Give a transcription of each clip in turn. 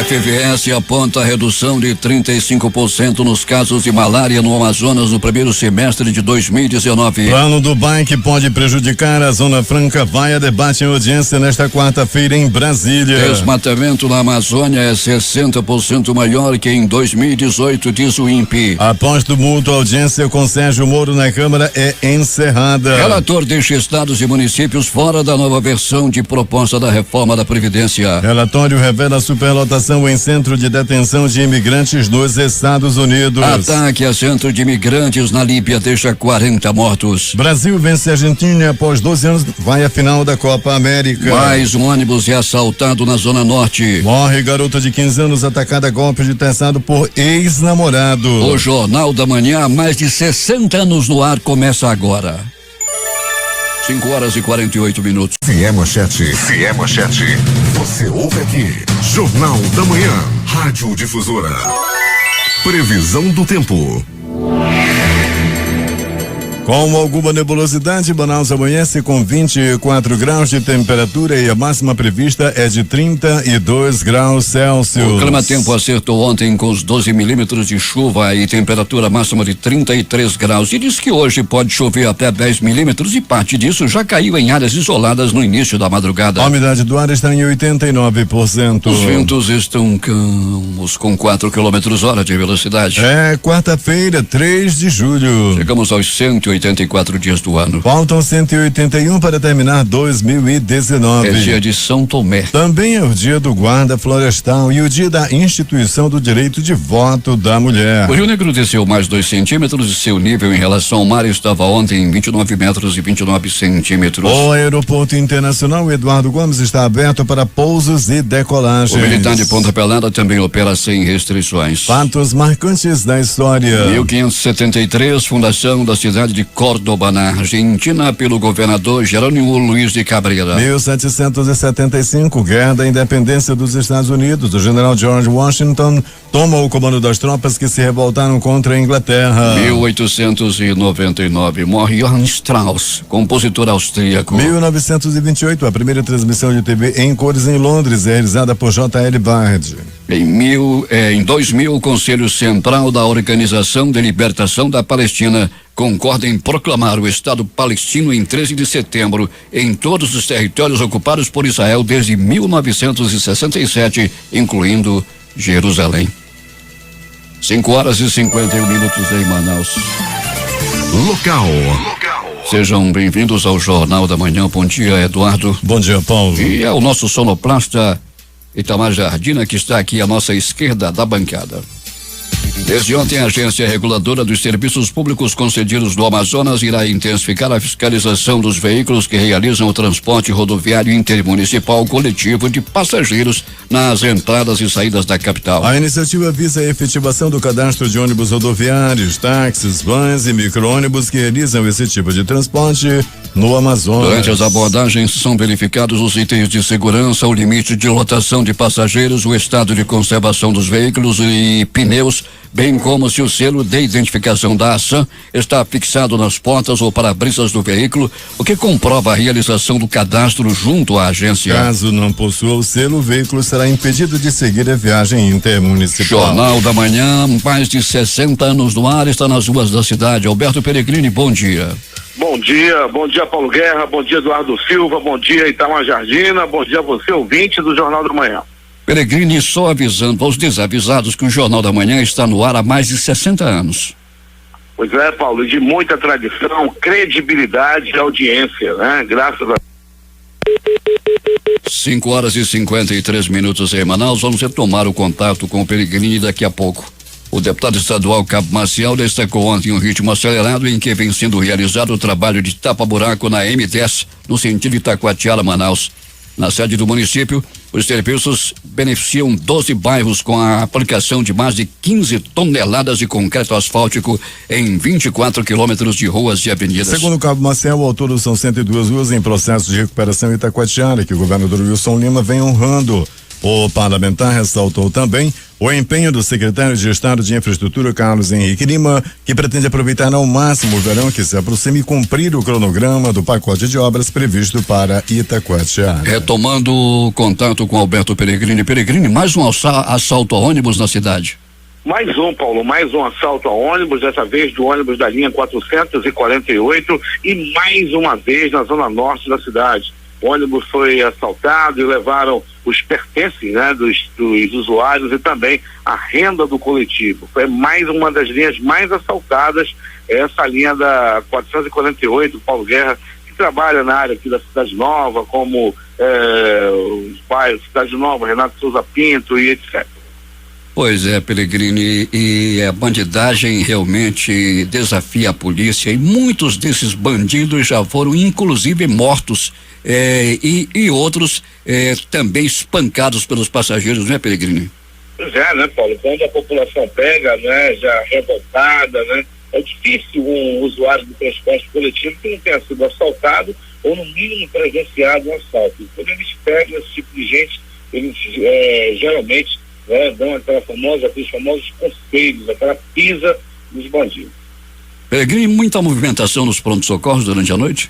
FVS aponta a redução de 35% nos casos de malária no Amazonas no primeiro semestre de 2019. Plano do bike pode prejudicar a Zona Franca. Vai a debate em audiência nesta quarta-feira em Brasília. Desmatamento na Amazônia é 60% maior que em 2018, diz o INPE. Após tumulto, a audiência com Sérgio Moro na Câmara é encerrada. Relator deixa estados e municípios fora da nova versão de proposta da reforma da Previdência. Relatório revela superlotação em centro de detenção de imigrantes nos Estados Unidos. Ataque a centro de imigrantes na Líbia deixa 40 mortos. Brasil vence a Argentina e após 12 anos vai à final da Copa América. Mais um ônibus é assaltado na Zona Norte. Morre garota de 15 anos atacada a golpe de testado por ex-namorado. O Jornal da Manhã, há mais de 60 anos no ar, começa agora. 5:48. Manchete. Você ouve aqui. Jornal da Manhã. Rádio Difusora. Previsão do tempo. Com alguma nebulosidade, Manaus amanhece com 24 graus de temperatura e a máxima prevista é de 32 graus Celsius. O Climatempo acertou ontem com os 12 milímetros de chuva e temperatura máxima de 33 graus e diz que hoje pode chover até 10 milímetros e parte disso já caiu em áreas isoladas no início da madrugada. A umidade do ar está em 89%. Os ventos estão calmos com 4 km/h de velocidade. É quarta-feira, 3 de julho. Chegamos aos 184 dias do ano. Faltam 181 para terminar 2019. É dia de São Tomé. Também é o dia do guarda florestal e o dia da instituição do direito de voto da mulher. O Rio Negro desceu mais 2 centímetros e seu nível em relação ao mar estava ontem em 29 metros e 29 centímetros. O aeroporto internacional Eduardo Gomes está aberto para pousos e decolagens. O militar de Ponta Pelada também opera sem restrições. Fatos marcantes da história. 1573, fundação da cidade de Córdoba, na Argentina, pelo governador Jerônimo Luiz de Cabrera. 1775, Guerra da Independência dos Estados Unidos. O general George Washington toma o comando das tropas que se revoltaram contra a Inglaterra. 1899, morre Johann Strauss, compositor austríaco. 1928, a primeira transmissão de TV em cores em Londres é realizada por J.L. Bard. Em 2000, o Conselho Central da Organização de Libertação da Palestina concorda em proclamar o Estado palestino em 13 de setembro em todos os territórios ocupados por Israel desde 1967, incluindo Jerusalém. 5:51 em Manaus. Local. Sejam bem-vindos ao Jornal da Manhã. Bom dia, Eduardo. Bom dia, Paulo. E é o nosso sonoplasta Itamar Jardina, que está aqui à nossa esquerda da bancada. Desde ontem, a Agência Reguladora dos Serviços Públicos Concedidos do Amazonas irá intensificar a fiscalização dos veículos que realizam o transporte rodoviário intermunicipal coletivo de passageiros nas entradas e saídas da capital. A iniciativa visa a efetivação do cadastro de ônibus rodoviários, táxis, vans e micro-ônibus que realizam esse tipo de transporte no Amazonas. Durante as abordagens são verificados os itens de segurança, o limite de lotação de passageiros, o estado de conservação dos veículos e pneus, bem como se o selo de identificação da ação está fixado nas portas ou para-brisas do veículo, o que comprova a realização do cadastro junto à agência. Caso não possua o selo, o veículo será impedido de seguir a viagem intermunicipal. Jornal da Manhã, mais de 60 anos no ar, está nas ruas da cidade. Alberto Peregrini, bom dia. Bom dia Paulo Guerra, bom dia Eduardo Silva, bom dia Itamar Jardina, bom dia a você, ouvinte do Jornal da Manhã. Peregrini, só avisando aos desavisados que o Jornal da Manhã está no ar há mais de 60 anos. Pois é, Paulo, de muita tradição, credibilidade e audiência, né? Graças a 5:53 em Manaus. Vamos retomar o contato com o Peregrini daqui a pouco. O deputado estadual Cabo Maciel destacou ontem um ritmo acelerado em que vem sendo realizado o trabalho de tapa-buraco na M10, no sentido Itacoatiara, Manaus. Na sede do município, os serviços beneficiam 12 bairros com a aplicação de mais de 15 toneladas de concreto asfáltico em 24 quilômetros de ruas e avenidas. Segundo o Cabo Maciel, ao todo são 102 ruas em processo de recuperação em Itacoatiara, que o governador Wilson Lima vem honrando. O parlamentar ressaltou também o empenho do secretário de Estado de Infraestrutura, Carlos Henrique Lima, que pretende aproveitar ao máximo o verão que se aproxima e cumprir o cronograma do pacote de obras previsto para Itacoatiara. Retomando o contato com Alberto Peregrini. Peregrini, mais um assalto a ônibus na cidade. Mais um, Paulo, mais um assalto a ônibus, dessa vez do ônibus da linha 448 e mais uma vez na zona norte da cidade. O ônibus foi assaltado e levaram os pertences, né, dos usuários e também a renda do coletivo. Foi mais uma das linhas mais assaltadas, essa linha da 448, Paulo Guerra, que trabalha na área aqui da Cidade Nova, como os bairros Cidade Nova, Renato Souza Pinto e etc. Pois é, Peregrini, e a bandidagem realmente desafia a polícia e muitos desses bandidos já foram inclusive mortos e outros também espancados pelos passageiros, não é, Peregrini? Pois é, né, Paulo? Quando a população pega, né, já revoltada, né, é difícil um usuário do transporte coletivo que não tenha sido assaltado ou no mínimo presenciado um assalto. Quando eles pegam esse tipo de gente, eles geralmente dão aqueles famosos conselhos, aquela pisa dos bandidos. Peregrini, muita movimentação nos pronto-socorros durante a noite?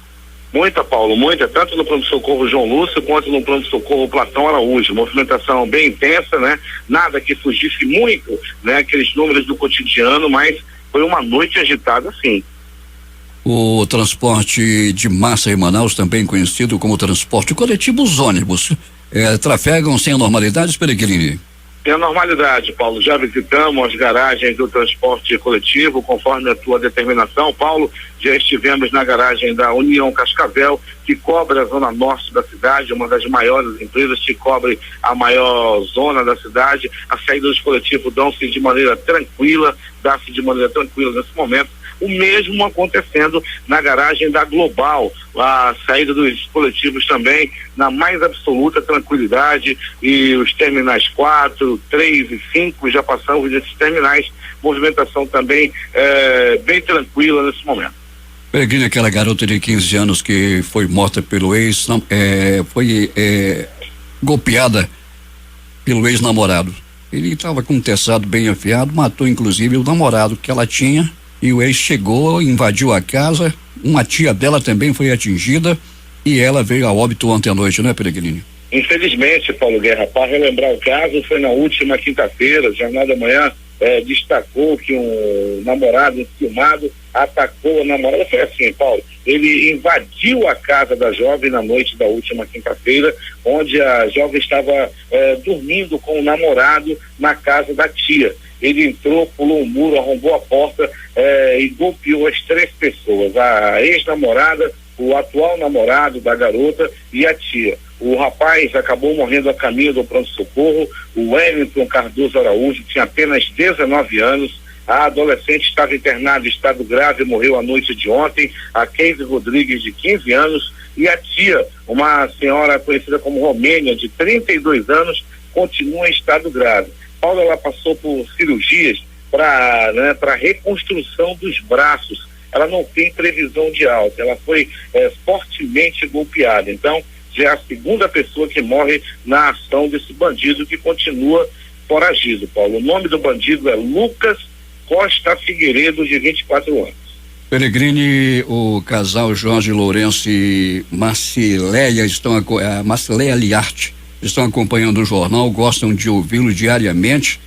Muita, Paulo, muita, tanto no pronto-socorro João Lúcio quanto no pronto-socorro Platão Araújo. Movimentação bem intensa, né? Nada que fugisse muito, né? Aqueles números do cotidiano, mas foi uma noite agitada, sim. O transporte de massa em Manaus, também conhecido como transporte coletivo, os ônibus, trafegam sem anormalidades, Peregrini? Tem a normalidade, Paulo. Já visitamos as garagens do transporte coletivo, conforme a tua determinação, Paulo. Já estivemos na garagem da União Cascavel, que cobre a zona norte da cidade, uma das maiores empresas que cobre a maior zona da cidade. A saída dos coletivos dá-se de maneira tranquila nesse momento. O mesmo acontecendo na garagem da Global, a saída dos coletivos também na mais absoluta tranquilidade, e os terminais 4, 3 e 5 já passamos desses terminais, movimentação também bem tranquila nesse momento. Peregrini, aquela garota de 15 anos que foi morta pelo foi golpeada pelo ex-namorado. Ele estava com um teçado bem afiado, matou inclusive o namorado que ela tinha. E o ex chegou, invadiu a casa, uma tia dela também foi atingida e ela veio a óbito ontem à noite, não é, Peregrini? Infelizmente, Paulo Guerra, para relembrar o caso, foi na última quinta-feira, Jornal da Manhã destacou que um namorado enciumado atacou a namorada. Foi assim, Paulo, ele invadiu a casa da jovem na noite da última quinta-feira, onde a jovem estava dormindo com o namorado na casa da tia. Ele entrou, pulou um muro, arrombou a porta e golpeou as 3 pessoas, a ex-namorada, o atual namorado da garota e a tia. O rapaz acabou morrendo a caminho do pronto-socorro. O Wellington Cardoso Araújo tinha apenas 19 anos. A adolescente estava internada em estado grave e morreu a noite de ontem. A Keise Rodrigues, de 15 anos, e a tia, uma senhora conhecida como Romênia, de 32 anos, continua em estado grave. Paula, ela passou por cirurgias para reconstrução dos braços. Ela não tem previsão de alta, ela foi fortemente golpeada. Então, já é a segunda pessoa que morre na ação desse bandido, que continua foragido, Paulo. O nome do bandido é Lucas Costa Figueiredo, de 24 anos. Peregrini, o casal Jorge Lourenço e Marcileia Marcileia Liarte estão acompanhando o jornal, gostam de ouvi-lo diariamente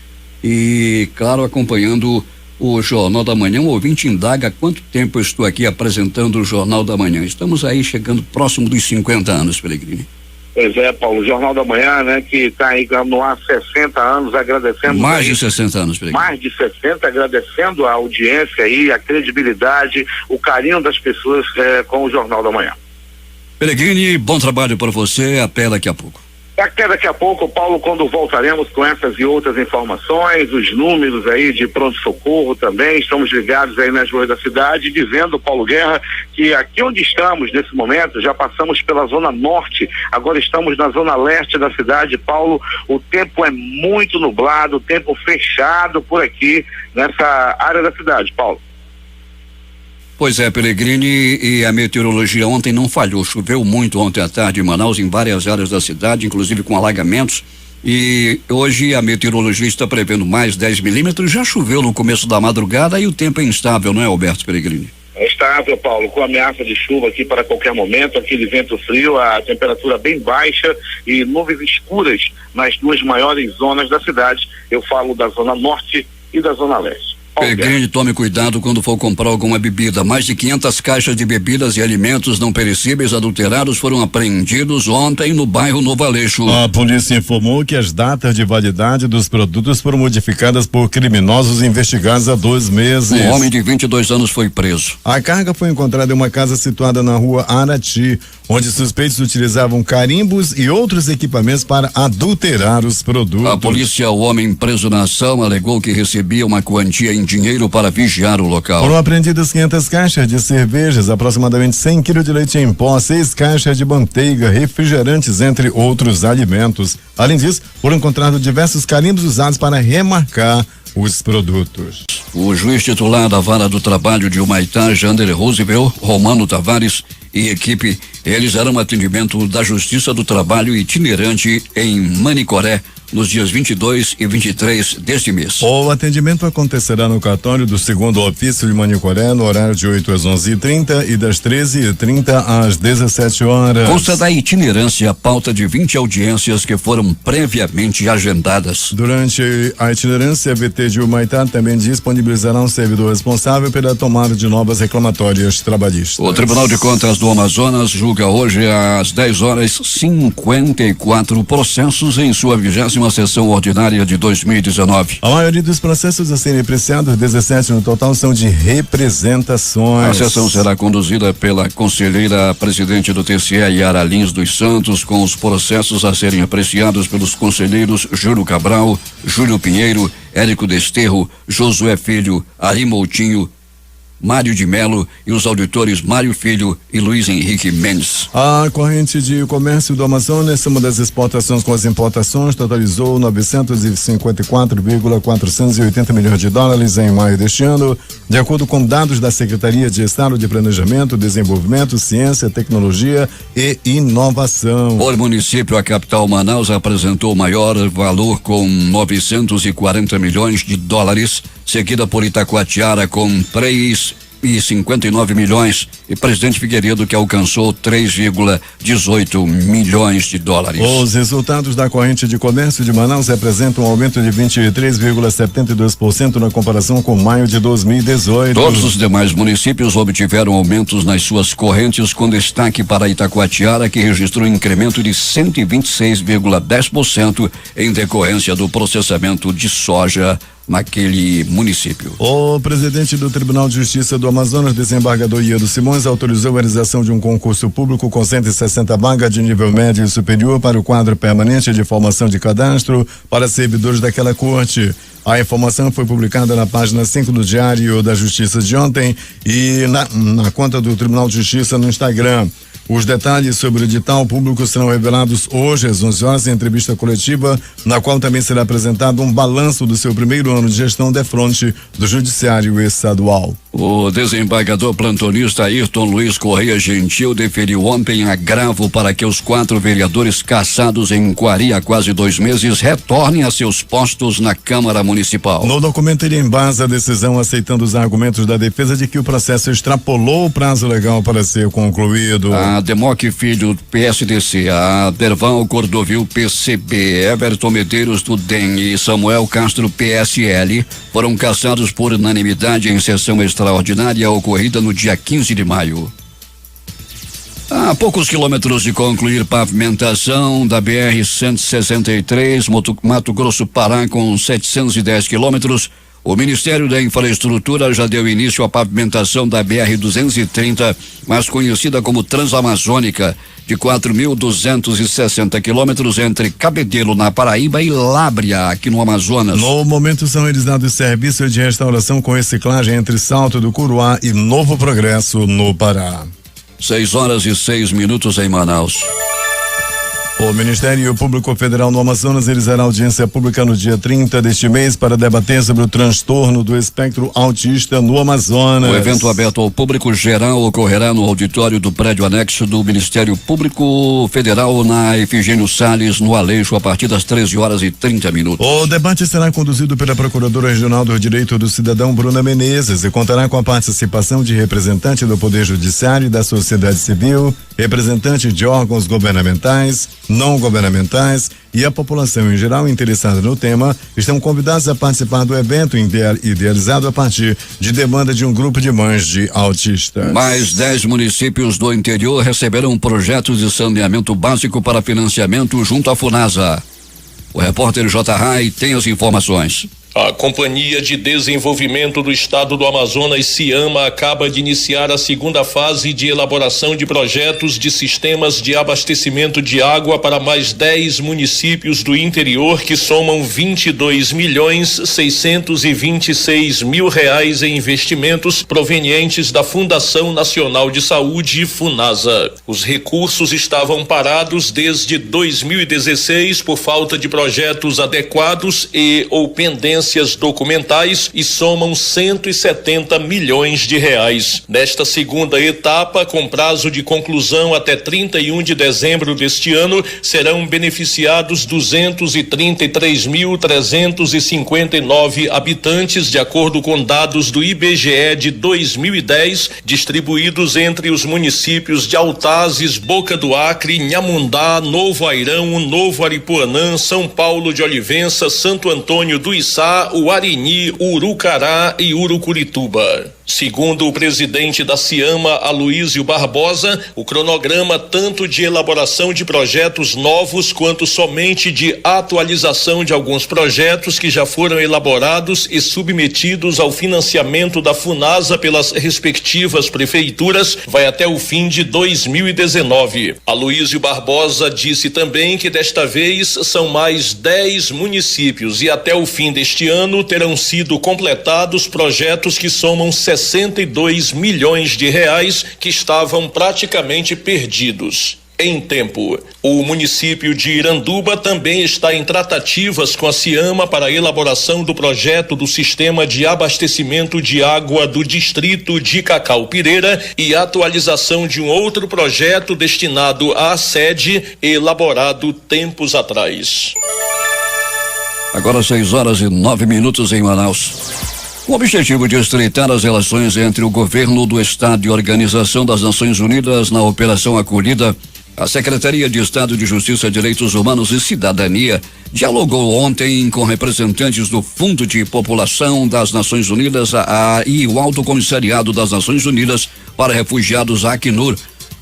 e, claro, acompanhando o Jornal da Manhã. O ouvinte indaga há quanto tempo eu estou aqui apresentando o Jornal da Manhã. Estamos aí chegando próximo dos 50 anos, Peregrini. Pois é, Paulo, o Jornal da Manhã, né, que está aí no ar 60 anos, agradecendo. Mais de 60 anos, Peregrini. Mais de 60, agradecendo a audiência aí, a credibilidade, o carinho das pessoas com o Jornal da Manhã. Peregrini, bom trabalho para você, até daqui a pouco. Até daqui a pouco, Paulo, quando voltaremos com essas e outras informações, os números aí de pronto-socorro também, estamos ligados aí nas ruas da cidade, dizendo, Paulo Guerra, que aqui onde estamos nesse momento, já passamos pela zona norte, agora estamos na zona leste da cidade, Paulo. O tempo é muito nublado, o tempo fechado por aqui, nessa área da cidade, Paulo. Pois é, Peregrini, e a meteorologia ontem não falhou. Choveu muito ontem à tarde em Manaus, em várias áreas da cidade, inclusive com alagamentos. E hoje a meteorologia está prevendo mais 10 milímetros. Já choveu no começo da madrugada e o tempo é instável, não é, Alberto Peregrini? É estável, Paulo, com ameaça de chuva aqui para qualquer momento, aquele vento frio, a temperatura bem baixa e nuvens escuras nas duas maiores zonas da cidade. Eu falo da zona norte e da zona leste. Peregrini, tome cuidado quando for comprar alguma bebida. Mais de 500 caixas de bebidas e alimentos não perecíveis adulterados foram apreendidos ontem no bairro Novo Aleixo. A polícia informou que as datas de validade dos produtos foram modificadas por criminosos investigados há 2 meses. Um homem de 22 anos foi preso. A carga foi encontrada em uma casa situada na rua Arati, onde suspeitos utilizavam carimbos e outros equipamentos para adulterar os produtos. A polícia, o homem preso na ação, alegou que recebia uma quantia em dinheiro para vigiar o local. Foram apreendidas 500 caixas de cervejas, aproximadamente 100 quilos de leite em pó, 6 caixas de manteiga, refrigerantes, entre outros alimentos. Além disso, foram encontrados diversos carimbos usados para remarcar os produtos. O juiz titular da Vara do Trabalho de Humaitá, Jander Roosevelt, Romano Tavares e equipe realizaram atendimento da Justiça do Trabalho itinerante em Manicoré nos dias 22 e 23 deste mês. O atendimento acontecerá no cartório do 2º ofício de Manicoré no horário de 8 às 11h30 e das 13h30 às 17 horas. Consta da itinerância a pauta de 20 audiências que foram previamente agendadas. Durante a itinerância, a VT de Humaitá também disponibilizará um servidor responsável pela tomada de novas reclamatórias trabalhistas. O Tribunal de Contas do Amazonas julga hoje às 10 horas 54 processos em sua 20ª sessão ordinária de 2019. A maioria dos processos a serem apreciados, 17 no total, são de representações. A sessão será conduzida pela conselheira presidente do TCE, Yara Lins dos Santos, com os processos a serem apreciados pelos conselheiros Júlio Cabral, Júlio Pinheiro, Érico Desterro, Josué Filho, Ari Moutinho, Mário de Melo e os auditores Mário Filho e Luiz Henrique Mendes. A corrente de comércio do Amazonas, soma das exportações com as importações, totalizou 954,480 milhões de dólares em maio deste ano, de acordo com dados da Secretaria de Estado de Planejamento, Desenvolvimento, Ciência, Tecnologia e Inovação. Por município, a capital Manaus apresentou o maior valor com 940 milhões de dólares, seguida por Itacoatiara com 3,59 milhões e Presidente Figueiredo, que alcançou 3,18 milhões de dólares. Os resultados da corrente de comércio de Manaus representam um aumento de 23,72% na comparação com maio de 2018. Todos os demais municípios obtiveram aumentos nas suas correntes, com destaque para Itacoatiara, que registrou um incremento de 126,10% em decorrência do processamento de soja naquele município. O presidente do Tribunal de Justiça do Amazonas, desembargador Iado Simões, autorizou a realização de um concurso público com 160 vagas de nível médio e superior para o quadro permanente de formação de cadastro para servidores daquela corte. A informação foi publicada na página 5 do Diário da Justiça de ontem e na conta do Tribunal de Justiça no Instagram. Os detalhes sobre o edital público serão revelados hoje às 11 horas em entrevista coletiva, na qual também será apresentado um balanço do seu primeiro ano de gestão defronte do Judiciário Estadual. O desembargador plantonista Ayrton Luiz Correia Gentil deferiu ontem agravo para que os 4 vereadores cassados em Quari há quase 2 meses retornem a seus postos na Câmara Municipal. No documento, ele embasa a decisão aceitando os argumentos da defesa de que o processo extrapolou o prazo legal para ser concluído. A Democ Filho, PSDC, a Derval Cordovil, PCB, Everton Medeiros, do DEM e Samuel Castro, PSL, foram cassados por unanimidade em sessão extraordinária ocorrida no dia 15 de maio. A poucos quilômetros de concluir pavimentação da BR-163, Mato Grosso, Pará, com 710 quilômetros, o Ministério da Infraestrutura já deu início à pavimentação da BR-230, mais conhecida como Transamazônica, de 4.260 quilômetros entre Cabedelo, na Paraíba, e Lábrea, aqui no Amazonas. No momento são realizados serviços de restauração com reciclagem entre Salto do Curuá e Novo Progresso, no Pará. 6 horas e 6 minutos em Manaus. O Ministério Público Federal no Amazonas realizará audiência pública no dia 30 deste mês para debater sobre o transtorno do espectro autista no Amazonas. O evento aberto ao público geral ocorrerá no auditório do prédio anexo do Ministério Público Federal na Efigênio Salles, no Aleixo, a partir das 13h30. O debate será conduzido pela Procuradora Regional do Direito do Cidadão, Bruna Menezes, e contará com a participação de representante do Poder Judiciário e da sociedade civil, representante de órgãos governamentais, não governamentais e a população em geral interessada no tema estão convidados a participar do evento idealizado a partir de demanda de um grupo de mães de autistas. Mais 10 municípios do interior receberão projetos de saneamento básico para financiamento junto à Funasa. O repórter J. Rai tem as informações. A Companhia de Desenvolvimento do Estado do Amazonas, CIAMA, acaba de iniciar a segunda fase de elaboração de projetos de sistemas de abastecimento de água para mais 10 municípios do interior, que somam 22.626.000 reais em investimentos provenientes da Fundação Nacional de Saúde, Funasa. Os recursos estavam parados desde 2016 por falta de projetos adequados ou pendências documentais e somam 170 milhões de reais. Nesta segunda etapa, com prazo de conclusão até 31 de dezembro deste ano, serão beneficiados 233.359 habitantes, de acordo com dados do IBGE de 2010, distribuídos entre os municípios de Altazes, Boca do Acre, Nhamundá, Novo Airão, Novo Aripuanã, São Paulo de Olivença, Santo Antônio do Içá, Uarini, Urucará e Urucurituba. Segundo o presidente da CIAMA, Aloísio Barbosa, o cronograma tanto de elaboração de projetos novos quanto somente de atualização de alguns projetos que já foram elaborados e submetidos ao financiamento da Funasa pelas respectivas prefeituras vai até o fim de 2019. Aloísio Barbosa disse também que desta vez são mais 10 municípios e até o fim deste ano terão sido completados projetos que somam 62 milhões de reais que estavam praticamente perdidos em tempo. O município de Iranduba também está em tratativas com a CIAMA para a elaboração do projeto do sistema de abastecimento de água do distrito de Cacau-Pireira e atualização de um outro projeto destinado à sede elaborado tempos atrás. Agora 6h09 em Manaus. Com o objetivo de estreitar as relações entre o governo do Estado e a Organização das Nações Unidas na Operação Acolhida, a Secretaria de Estado de Justiça, Direitos Humanos e Cidadania dialogou ontem com representantes do Fundo de População das Nações Unidas e o Alto Comissariado das Nações Unidas para Refugiados, Acnur,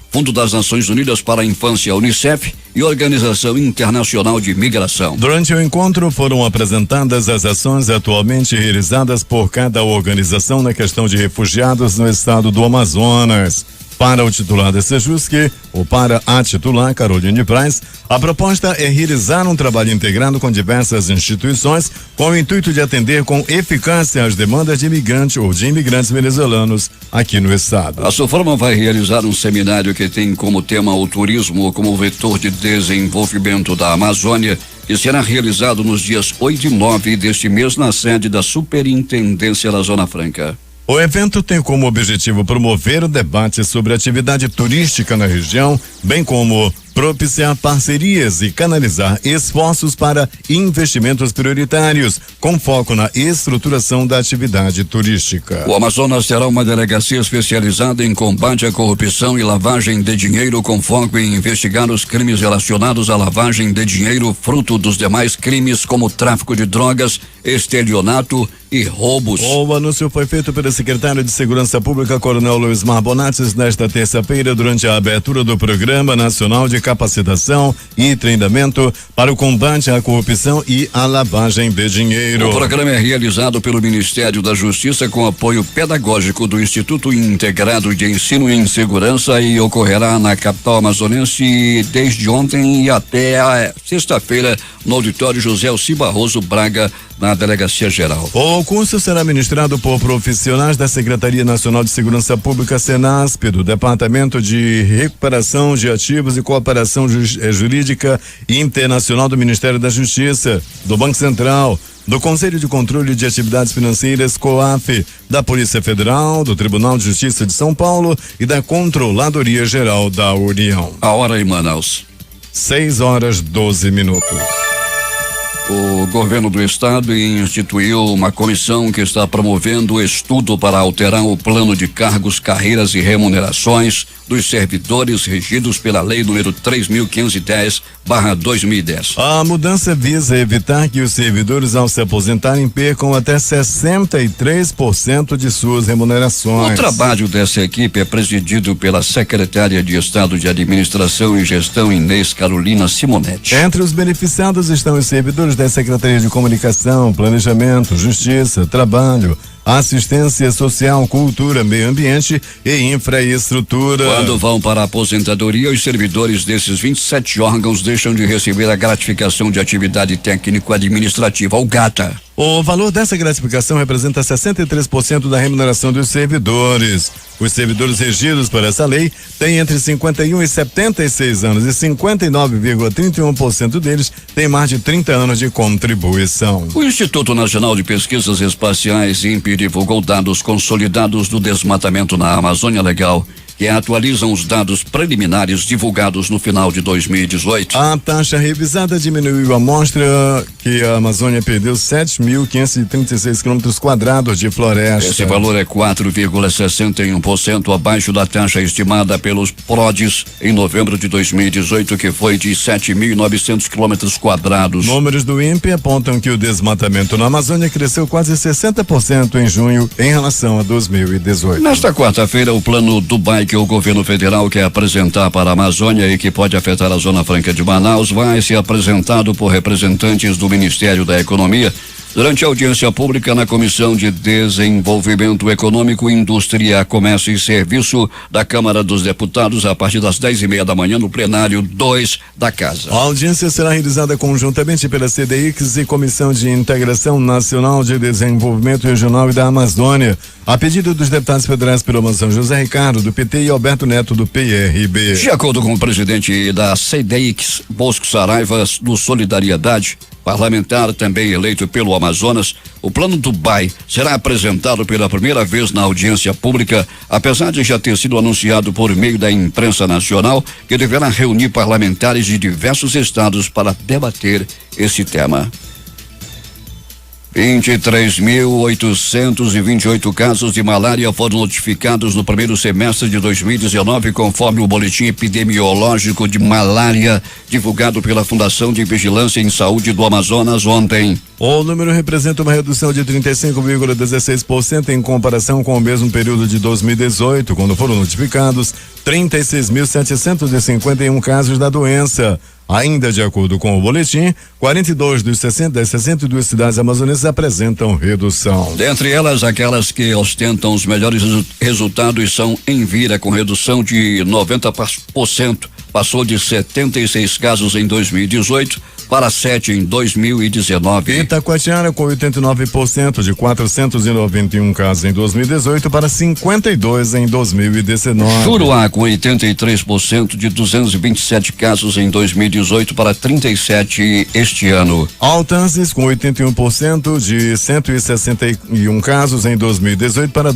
Fundo das Nações Unidas para a Infância, Unicef, e Organização Internacional de Migração. Durante o encontro foram apresentadas as ações atualmente realizadas por cada organização na questão de refugiados no estado do Amazonas. Para o titular da Sejusc, ou para a titular, Caroline Braz, a proposta é realizar um trabalho integrado com diversas instituições com o intuito de atender com eficácia as demandas de imigrantes ou de imigrantes venezuelanos aqui no estado. A Soforma vai realizar um seminário que tem como tema o turismo como vetor de desenvolvimento da Amazônia e será realizado nos dias 8 e 9 deste mês na sede da Superintendência da Zona Franca. O evento tem como objetivo promover o debate sobre a atividade turística na região, bem como propiciar parcerias e canalizar esforços para investimentos prioritários, com foco na estruturação da atividade turística. O Amazonas terá uma delegacia especializada em combate à corrupção e lavagem de dinheiro, com foco em investigar os crimes relacionados à lavagem de dinheiro, fruto dos demais crimes como tráfico de drogas, estelionato e roubos. O anúncio foi feito pelo secretário de Segurança Pública, Coronel Luiz Marbonates, nesta terça-feira, durante a abertura do Programa Nacional de Capacitação e Treinamento para o Combate à Corrupção e à Lavagem de Dinheiro. O programa é realizado pelo Ministério da Justiça com apoio pedagógico do Instituto Integrado de Ensino em Segurança e ocorrerá na capital amazonense desde ontem e até a sexta-feira no auditório José Alci Barroso Braga, na Delegacia Geral. O curso será ministrado por profissionais da Secretaria Nacional de Segurança Pública, Senasp, do Departamento de Recuperação de Ativos e Cooperação Jurídica Internacional do Ministério da Justiça, do Banco Central, do Conselho de Controle de Atividades Financeiras, COAF, da Polícia Federal, do Tribunal de Justiça de São Paulo e da Controladoria Geral da União. A hora em Manaus. 6:12. O governo do estado instituiu uma comissão que está promovendo o estudo para alterar o plano de cargos, carreiras e remunerações dos servidores regidos pela Lei número 3.510/2010. A mudança visa evitar que os servidores, ao se aposentarem, percam até 63% de suas remunerações. O trabalho dessa equipe é presidido pela secretária de Estado de Administração e Gestão, Inês Carolina Simonetti. Entre os beneficiados estão os servidores da Secretaria de Comunicação, Planejamento, Justiça, Trabalho, Assistência Social, Cultura, Meio Ambiente e Infraestrutura. Quando vão para a aposentadoria, os servidores desses 27 órgãos deixam de receber a gratificação de atividade técnico-administrativa, o GATA. O valor dessa gratificação representa 63% da remuneração dos servidores. Os servidores regidos por essa lei têm entre 51 e 76 anos e 59,31% deles têm mais de 30 anos de contribuição. O Instituto Nacional de Pesquisas Espaciais, INPE, divulgou dados consolidados do desmatamento na Amazônia Legal, que atualizam os dados preliminares divulgados no final de 2018. A taxa revisada diminuiu a amostra que a Amazônia perdeu 7.536 quilômetros quadrados de floresta. Esse valor é 4,61% abaixo da taxa estimada pelos PRODES em novembro de 2018, que foi de 7.900 quilômetros quadrados. Números do INPE apontam que o desmatamento na Amazônia cresceu quase 60% em junho em relação a 2018. Nesta quarta-feira, o plano Dubai, que o governo federal quer apresentar para a Amazônia e que pode afetar a Zona Franca de Manaus, vai ser apresentado por representantes do Ministério da Economia durante a audiência pública na Comissão de Desenvolvimento Econômico, Indústria, Comércio e Serviço da Câmara dos Deputados, a partir das 10:30 da manhã, no plenário 2 da Casa. A audiência será realizada conjuntamente pela CDX e Comissão de Integração Nacional de Desenvolvimento Regional e da Amazônia, a pedido dos deputados federais pelo Amazônia, José Ricardo, do PT, e Alberto Neto, do PRB. De acordo com o presidente da CDX, Bosco Saraiva, do Solidariedade, parlamentar também eleito pelo Amazonas, o plano Dubai será apresentado pela primeira vez na audiência pública, apesar de já ter sido anunciado por meio da imprensa nacional, que deverá reunir parlamentares de diversos estados para debater esse tema. 23.828 casos de malária foram notificados no primeiro semestre de 2019, conforme o boletim epidemiológico de malária divulgado pela Fundação de Vigilância em Saúde do Amazonas ontem. O número representa uma redução de 35,16% em comparação com o mesmo período de 2018, quando foram notificados 36.751 casos da doença. Ainda de acordo com o boletim, 42 das 62 cidades amazonenses apresentam redução. Dentre elas, aquelas que ostentam os melhores resultados são Envira, com redução de 90%, passou de 76 casos em 2018 para 7 em 2019. Itacoatiara, com 89%, de 491 casos em 2018 para 52 em 2019. Juruá, com 83%, de 227 casos em 2018 para 37 este ano. Altances, com 81%, de 161 casos em 2018 para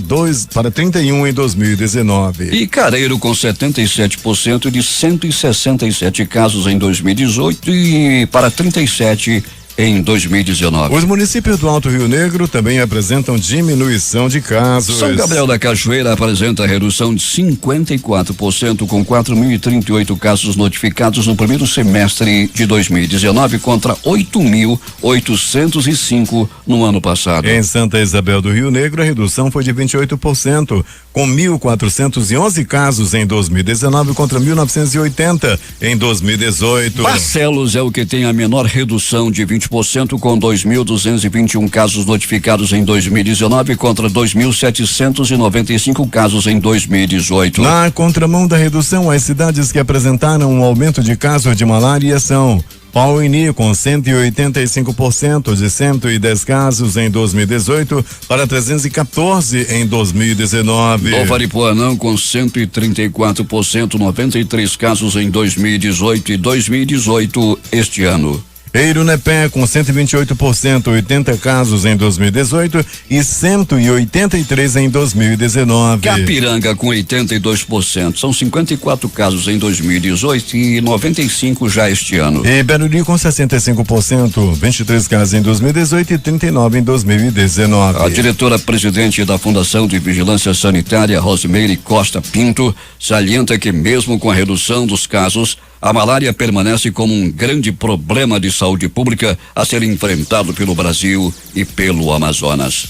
31 em 2019. E Careiro, com 77%, de 167 casos em 2018 e para 37 em 2019. Os municípios do Alto Rio Negro também apresentam diminuição de casos. São Gabriel da Cachoeira apresenta redução de 54%, com 4.038 casos notificados no primeiro semestre de 2019 contra 8.805 no ano passado. Em Santa Isabel do Rio Negro, a redução foi de 28%, com 1.411 casos em 2019 contra 1.980 em 2018. Barcelos é o que tem a menor redução de 20%, 7%, com 2.221 casos notificados em 2019 contra 2.795 casos em 2018. Na contramão da redução, as cidades que apresentaram um aumento de casos de malária são Pauini, com 185%, de 110 casos em 2018 para 314 em 2019. Nova Aripuanã, com 134%, 93 casos em 2018 e 2018 este ano. Eirunepé, com 128%, 80 casos em 2018 e 183 em 2019. Capiranga, com 82%, são 54 casos em 2018 e 95 já este ano. E Barueri, com 65%, 23 casos em 2018 e 39 em 2019. A diretora-presidente da Fundação de Vigilância Sanitária, Rosimeire Costa Pinto, salienta que mesmo com a redução dos casos, a malária permanece como um grande problema de saúde pública a ser enfrentado pelo Brasil e pelo Amazonas.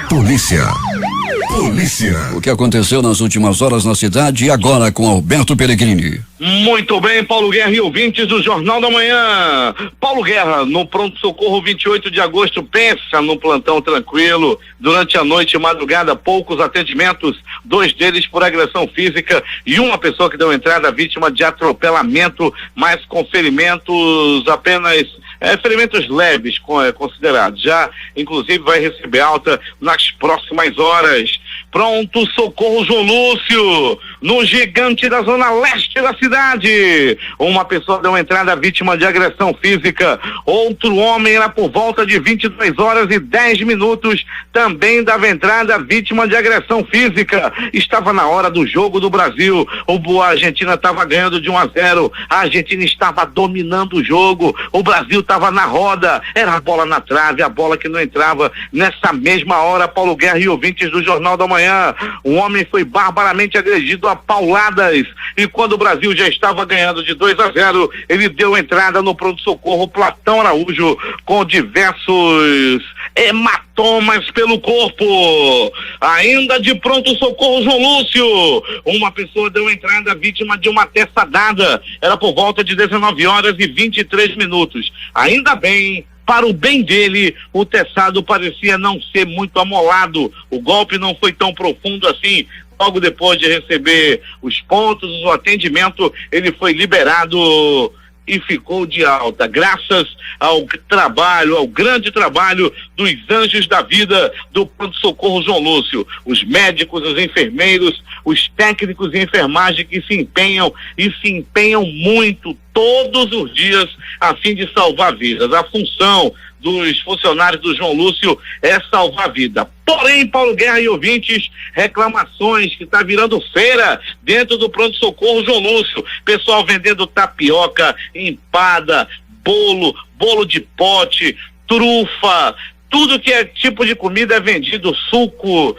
Polícia. O que aconteceu nas últimas horas na cidade e agora com Alberto Pellegrini. Muito bem, Paulo Guerra e ouvintes do Jornal da Manhã. Paulo Guerra, no pronto-socorro 28 de agosto, pensa num plantão tranquilo. Durante a noite e madrugada, poucos atendimentos, 2 deles por agressão física e uma pessoa que deu entrada vítima de atropelamento, mas com ferimentos apenas, ferimentos leves, considerados. Já, inclusive, vai receber alta nas próximas horas. Pronto, socorro João Lúcio, no Gigante da Zona Leste da cidade. Uma pessoa deu entrada vítima de agressão física. Outro homem era por volta de 22 horas e 10 minutos, também dava entrada vítima de agressão física. Estava na hora do jogo do Brasil. A Argentina estava ganhando de 1-0. A Argentina estava dominando o jogo. O Brasil estava na roda. Era a bola na trave, a bola que não entrava. Nessa mesma hora, Paulo Guerra e ouvintes do Jornal da Manhã, um homem foi barbaramente agredido a pauladas e quando o Brasil já estava ganhando de 2-0, ele deu entrada no pronto-socorro Platão Araújo com diversos hematomas pelo corpo. Ainda de pronto-socorro João Lúcio, uma pessoa deu entrada vítima de uma teçadada. Era por volta de 19 horas e 23 minutos. Ainda bem, para o bem dele, o teçado parecia não ser muito amolado. O golpe não foi tão profundo assim. Logo depois de receber os pontos, o atendimento, ele foi liberado e ficou de alta, graças ao trabalho, ao grande trabalho dos anjos da vida do pronto-socorro João Lúcio, os médicos, os enfermeiros, os técnicos de enfermagem que se empenham muito todos os dias a fim de salvar vidas. A função dos funcionários do João Lúcio é salvar a vida. Porém, Paulo Guerra e ouvintes, reclamações que está virando feira dentro do pronto-socorro João Lúcio. Pessoal vendendo tapioca, empada, bolo de pote, trufa, tudo que é tipo de comida é vendido, suco,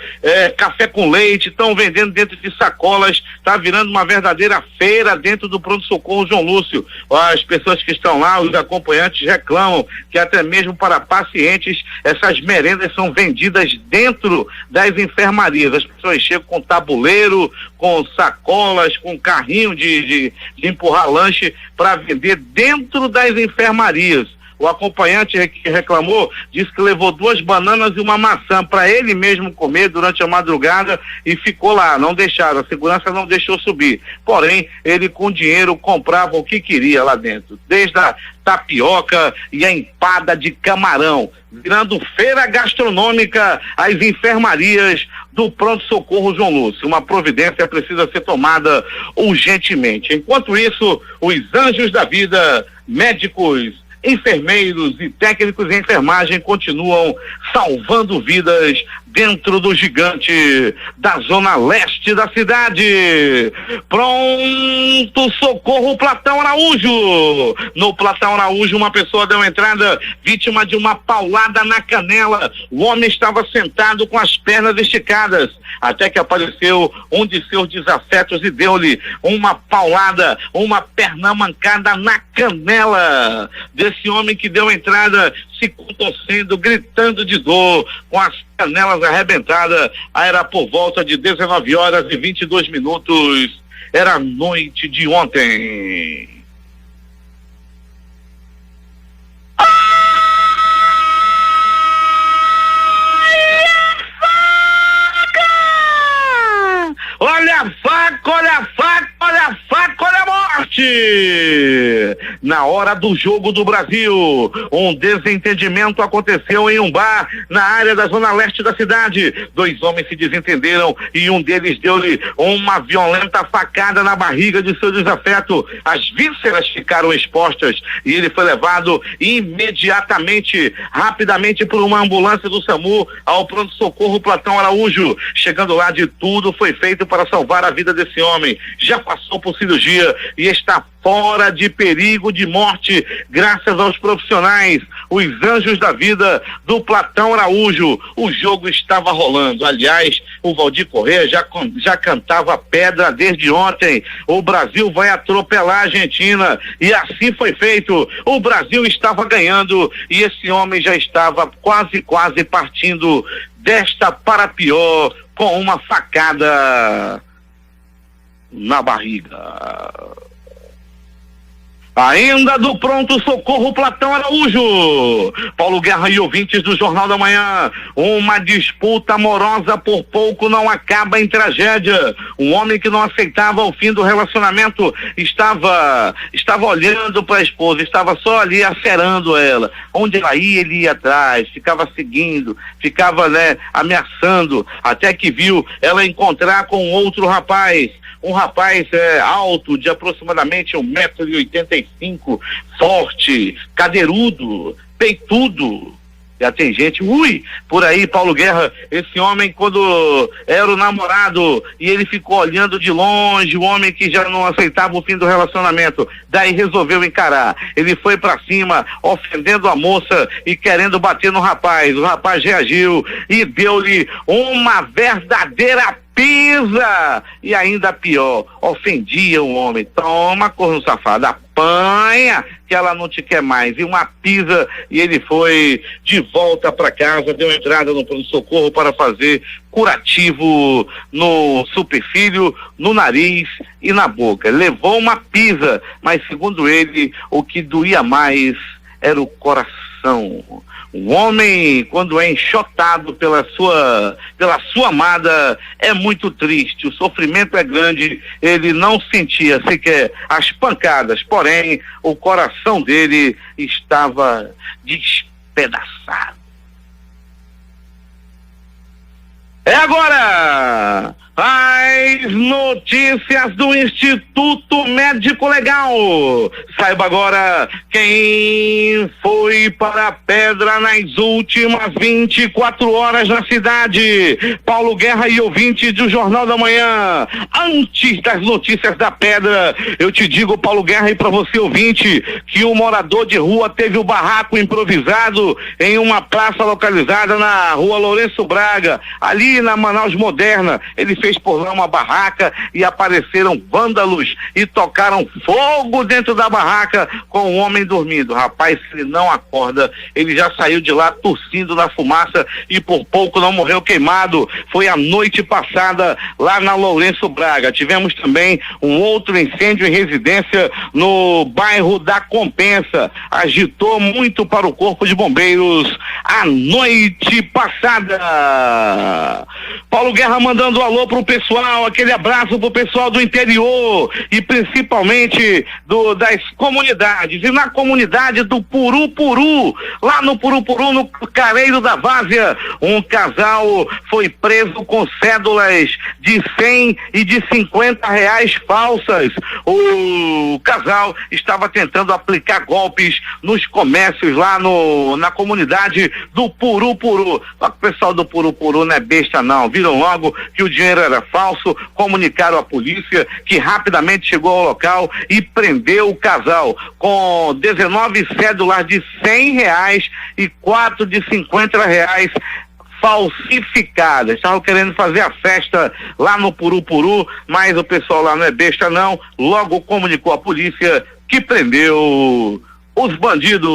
café com leite, estão vendendo dentro de sacolas, está virando uma verdadeira feira dentro do pronto-socorro João Lúcio. As pessoas que estão lá, os acompanhantes reclamam que até mesmo para pacientes, essas merendas são vendidas dentro das enfermarias. As pessoas chegam com tabuleiro, com sacolas, com carrinho de empurrar lanche para vender dentro das enfermarias. O acompanhante que reclamou disse que levou 2 bananas e uma maçã para ele mesmo comer durante a madrugada e ficou lá, não deixaram, a segurança não deixou subir. Porém, ele com dinheiro comprava o que queria lá dentro, desde a tapioca e a empada de camarão, virando feira gastronômica às enfermarias do pronto-socorro João Lúcio. Uma providência precisa ser tomada urgentemente. Enquanto isso, os anjos da vida, médicos, enfermeiros e técnicos de enfermagem continuam salvando vidas dentro do Gigante da Zona Leste da cidade. Pronto, socorro Platão Araújo. No Platão Araújo, uma pessoa deu entrada vítima de uma paulada na canela. O homem estava sentado com as pernas esticadas, até que apareceu um de seus desafetos e deu-lhe uma paulada, uma perna mancada na canela desse homem que deu entrada, se contorcendo, gritando de dor, com as canelas arrebentadas. Era por volta de 19 horas e 22 minutos. Era a noite de ontem. hora do jogo do Brasil. Um desentendimento aconteceu em um bar na área da zona leste da cidade. 2 homens se desentenderam e um deles deu-lhe uma violenta facada na barriga de seu desafeto. As vísceras ficaram expostas e ele foi levado rapidamente por uma ambulância do SAMU ao pronto-socorro Platão Araújo. Chegando lá, de tudo foi feito para salvar a vida desse homem. Já passou por cirurgia e está fora de perigo de morte, graças aos profissionais, os anjos da vida do Platão Araújo. O jogo estava rolando. Aliás, o Valdir Corrêa já cantava pedra desde ontem. O Brasil vai atropelar a Argentina, e assim foi feito. O Brasil estava ganhando e esse homem já estava quase partindo desta para pior, com uma facada na barriga. Ainda do pronto-socorro Platão Araújo. Paulo Guerra e ouvintes do Jornal da Manhã. Uma disputa amorosa por pouco não acaba em tragédia. Um homem que não aceitava o fim do relacionamento estava olhando para a esposa, estava só ali acerando ela. Onde ela ia, ele ia atrás, ficava seguindo, ficava, ameaçando, até que viu ela encontrar com outro rapaz. Um rapaz alto, de aproximadamente 1,85 m, forte, cadeirudo, peitudo. Já tem gente, por aí, Paulo Guerra, esse homem, quando era o namorado e ele ficou olhando de longe, o homem que já não aceitava o fim do relacionamento, daí resolveu encarar. Ele foi pra cima, ofendendo a moça e querendo bater no rapaz. O rapaz reagiu e deu-lhe uma verdadeira pisa, e ainda pior, ofendia o homem. Toma, corno safado, apanha que ela não te quer mais. E uma pisa, e ele foi de volta para casa, deu entrada no pronto-socorro para fazer curativo no supercílio, no nariz e na boca. Levou uma pisa, mas segundo ele, o que doía mais era o coração. Um homem, quando é enxotado pela sua amada, é muito triste, o sofrimento é grande. Ele não sentia sequer as pancadas, porém o coração dele estava despedaçado. É agora as notícias do Instituto Médico Legal. Saiba agora quem foi para a pedra nas últimas 24 horas na cidade. Paulo Guerra e ouvintes do Jornal da Manhã. Antes das notícias da pedra, eu te digo, Paulo Guerra, e para você ouvinte, que um morador de rua teve o barraco improvisado em uma praça localizada na rua Lourenço Braga, ali na Manaus Moderna. Ele fez por lá uma barraca e apareceram vândalos e tocaram fogo dentro da barraca com o homem dormindo. Rapaz, se ele não acorda, ele já saiu de lá tossindo na fumaça e por pouco não morreu queimado. Foi a noite passada lá na Lourenço Braga. Tivemos também um outro incêndio em residência no bairro da Compensa. Agitou muito para o Corpo de Bombeiros a noite passada. Paulo Guerra mandando um alô pro pessoal, aquele abraço pro pessoal do interior e principalmente das comunidades. E na comunidade do Purupuru, lá no Purupuru, no Careiro da Várzea, um casal foi preso com cédulas de 100 e de 50 reais falsas. O casal estava tentando aplicar golpes nos comércios lá na comunidade do Purupuru. Só que o pessoal do Purupuru não é besta não, viram logo que o dinheiro era falso, comunicaram à polícia, que rapidamente chegou ao local e prendeu o casal com 19 cédulas de 100 reais e 4 de 50 reais falsificadas. Estavam querendo fazer a festa lá no Purupuru, mas o pessoal lá não é besta não, logo comunicou à polícia que prendeu os bandidos.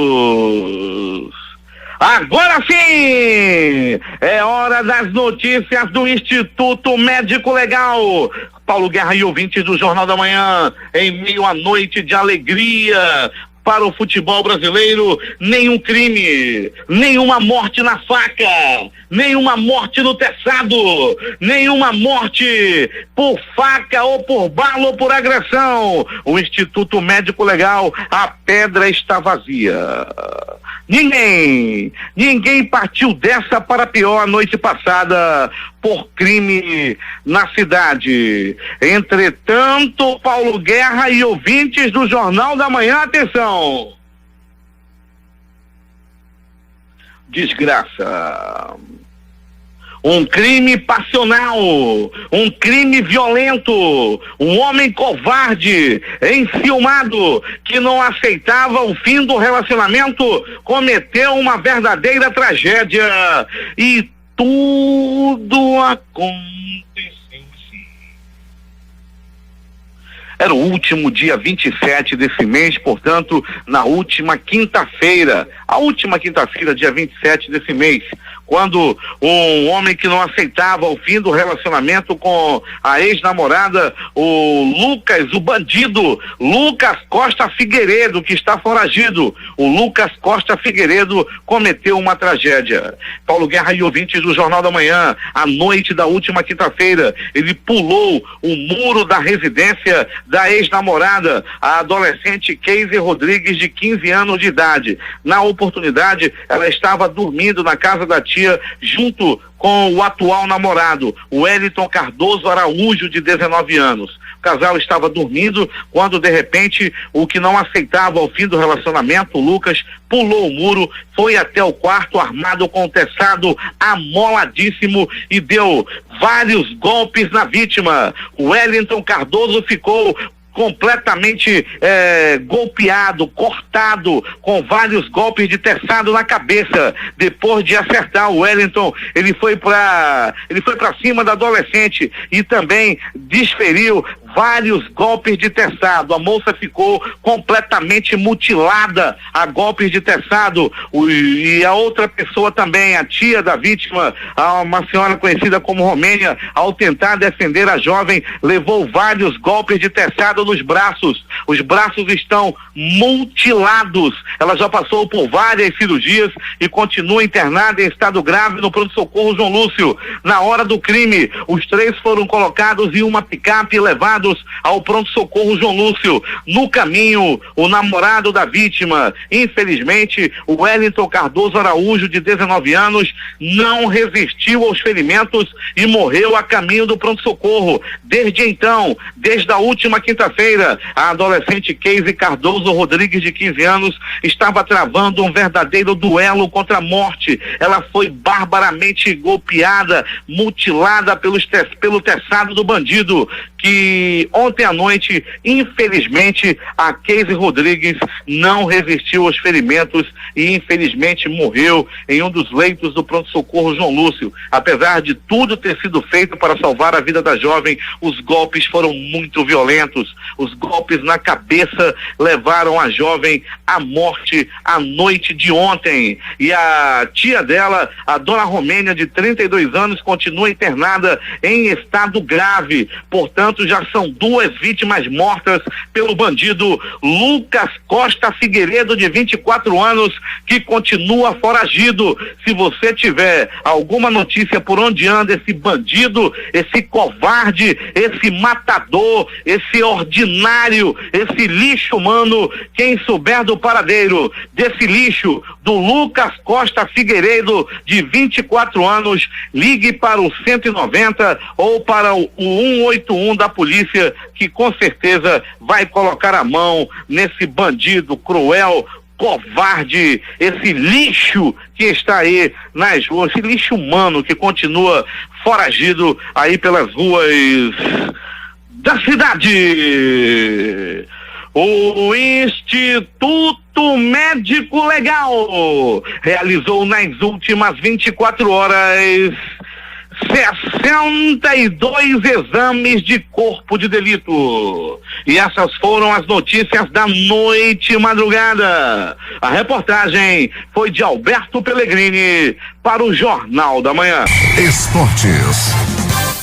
Agora sim, é hora das notícias do Instituto Médico Legal. Paulo Guerra e ouvintes do Jornal da Manhã, em meio à noite de alegria, para o futebol brasileiro, nenhum crime, nenhuma morte na faca, nenhuma morte no teçado, nenhuma morte por faca ou por bala ou por agressão. O Instituto Médico Legal, a pedra está vazia. Ninguém partiu dessa para pior a noite passada por crime na cidade. Entretanto, Paulo Guerra e ouvintes do Jornal da Manhã, atenção! Desgraça. Um crime passional, um crime violento, um homem covarde, enciumado, que não aceitava o fim do relacionamento, cometeu uma verdadeira tragédia e tudo aconteceu assim. Era o último dia 27 desse mês, portanto, na última quinta-feira, dia 27 desse mês, quando um homem que não aceitava o fim do relacionamento com a ex-namorada, o Lucas, o bandido, Lucas Costa Figueiredo, que está foragido, o Lucas Costa Figueiredo cometeu uma tragédia. Paulo Guerra e ouvintes do Jornal da Manhã, à noite da última quinta-feira, ele pulou o muro da residência da ex-namorada, a adolescente Keise Rodrigues, de 15 anos de idade. Na oportunidade, ela estava dormindo na casa da tia, junto com o atual namorado, o Wellington Cardoso Araújo, de 19 anos. O casal estava dormindo quando, de repente, o que não aceitava o fim do relacionamento, o Lucas, pulou o muro, foi até o quarto armado com o teçado amoladíssimo e deu vários golpes na vítima. O Wellington Cardoso ficou completamente golpeado, cortado, com vários golpes de teçado na cabeça. Depois de acertar o Wellington, ele foi para cima da adolescente e também desferiu vários golpes de teçado. A moça ficou completamente mutilada a golpes de teçado. E a outra pessoa também, a tia da vítima, uma senhora conhecida como Romênia, ao tentar defender a jovem, levou vários golpes de teçado nos braços. Os braços estão mutilados. Ela já passou por várias cirurgias e continua internada em estado grave no pronto-socorro João Lúcio. Na hora do crime, os três foram colocados em uma picape e levados ao pronto-socorro João Lúcio. No caminho, o namorado da vítima, infelizmente, o Wellington Cardoso Araújo, de 19 anos, não resistiu aos ferimentos e morreu a caminho do pronto-socorro. Desde então, desde a última quinta-feira, a adolescente Keise Cardoso Rodrigues, de 15 anos, estava travando um verdadeiro duelo contra a morte. Ela foi barbaramente golpeada, mutilada pelo teçado do bandido, que ontem à noite, infelizmente, a Keise Rodrigues não resistiu aos ferimentos e infelizmente morreu em um dos leitos do pronto-socorro João Lúcio. Apesar de tudo ter sido feito para salvar a vida da jovem, os golpes foram muito violentos. Os golpes na cabeça levaram a jovem à morte à noite de ontem. E a tia dela, a dona Romênia, de 32 anos, continua internada em estado grave. Portanto, já são duas vítimas mortas pelo bandido Lucas Costa Figueiredo, de 24 anos, que continua foragido. Se você tiver alguma notícia por onde anda esse bandido, esse covarde, esse matador, esse ordinário, esse lixo humano, quem souber do paradeiro desse lixo, do Lucas Costa Figueiredo, de 24 anos, ligue para o 190 ou para o 181 da polícia, que com certeza vai colocar a mão nesse bandido cruel, covarde, esse lixo que está aí nas ruas, esse lixo humano que continua foragido aí pelas ruas da cidade. O Instituto Médico Legal realizou nas últimas 24 horas 62 exames de corpo de delito. E essas foram as notícias da noite e madrugada. A reportagem foi de Alberto Pellegrini para o Jornal da Manhã. Esportes.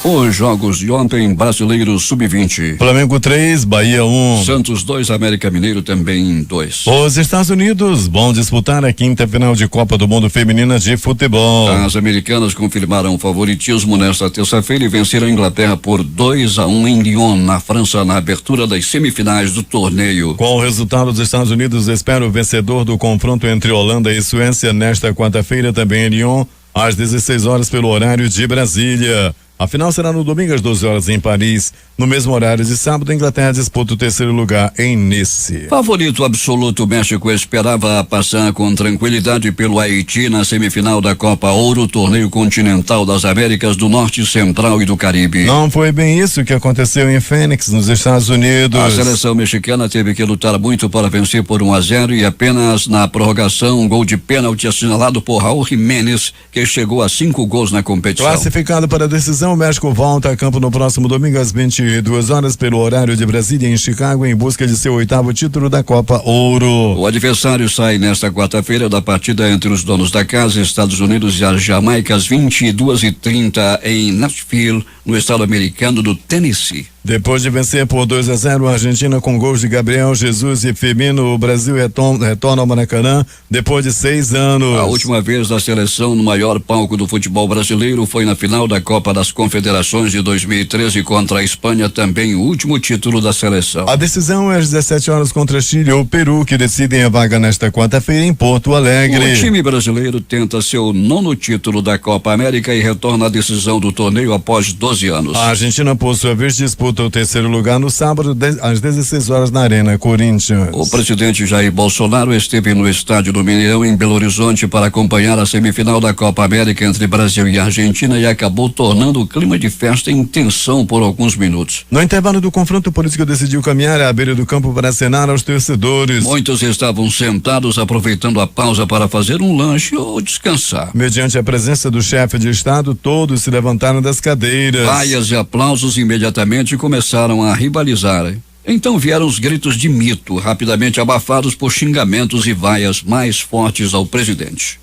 Os jogos de ontem, Brasileiro Sub-20. Flamengo 3, Bahia 1. Santos 2, América Mineiro também 2. Os Estados Unidos vão disputar a quinta final de Copa do Mundo Feminina de Futebol. As americanas confirmaram o favoritismo nesta terça-feira e venceram a Inglaterra por 2-1 em Lyon, na França, na abertura das semifinais do torneio. Com o resultado, dos Estados Unidos espera o vencedor do confronto entre Holanda e Suécia nesta quarta-feira, também em Lyon, às 16 horas pelo horário de Brasília. A final será no domingo às 12 horas em Paris. No mesmo horário de sábado, a Inglaterra disputa o terceiro lugar em Nice. Favorito absoluto, o México esperava passar com tranquilidade pelo Haiti na semifinal da Copa Ouro, torneio continental das Américas do Norte, Central e do Caribe. Não foi bem isso que aconteceu em Phoenix, nos Estados Unidos. A seleção mexicana teve que lutar muito para vencer por 1-0 e apenas na prorrogação um gol de pênalti assinalado por Raul Jiménez, que chegou a 5 gols na competição. Classificado para a decisão, o México volta a campo no próximo domingo às 22 horas pelo horário de Brasília, em Chicago, em busca de seu 8º título da Copa Ouro. O adversário sai nesta quarta-feira da partida entre os donos da casa, Estados Unidos e a Jamaica, às 22h30 em Nashville, no estado americano do Tennessee. Depois de vencer por 2-0 a Argentina com gols de Gabriel Jesus e Firmino, o Brasil retorna ao Maracanã depois de 6 anos. A última vez da seleção no maior palco do futebol brasileiro foi na final da Copa das Confederações de 2013 contra a Espanha, também o último título da seleção. A decisão é às 17 horas contra Chile ou Peru, que decidem a vaga nesta quarta-feira em Porto Alegre. O time brasileiro tenta seu 9º título da Copa América e retorna à decisão do torneio após 12 anos. A Argentina, por sua vez, disputa o terceiro lugar no sábado, às 16 horas na Arena Corinthians. O presidente Jair Bolsonaro esteve no estádio do Mineirão, em Belo Horizonte, para acompanhar a semifinal da Copa América entre Brasil e Argentina, e acabou tornando o clima de festa em tensão por alguns minutos. No intervalo do confronto, o político decidiu caminhar à beira do campo para acenar aos torcedores. Muitos estavam sentados aproveitando a pausa para fazer um lanche ou descansar. Mediante a presença do chefe de estado, todos se levantaram das cadeiras. Vaias e aplausos imediatamente começaram a rivalizar. Então vieram os gritos de mito, rapidamente abafados por xingamentos e vaias mais fortes ao presidente.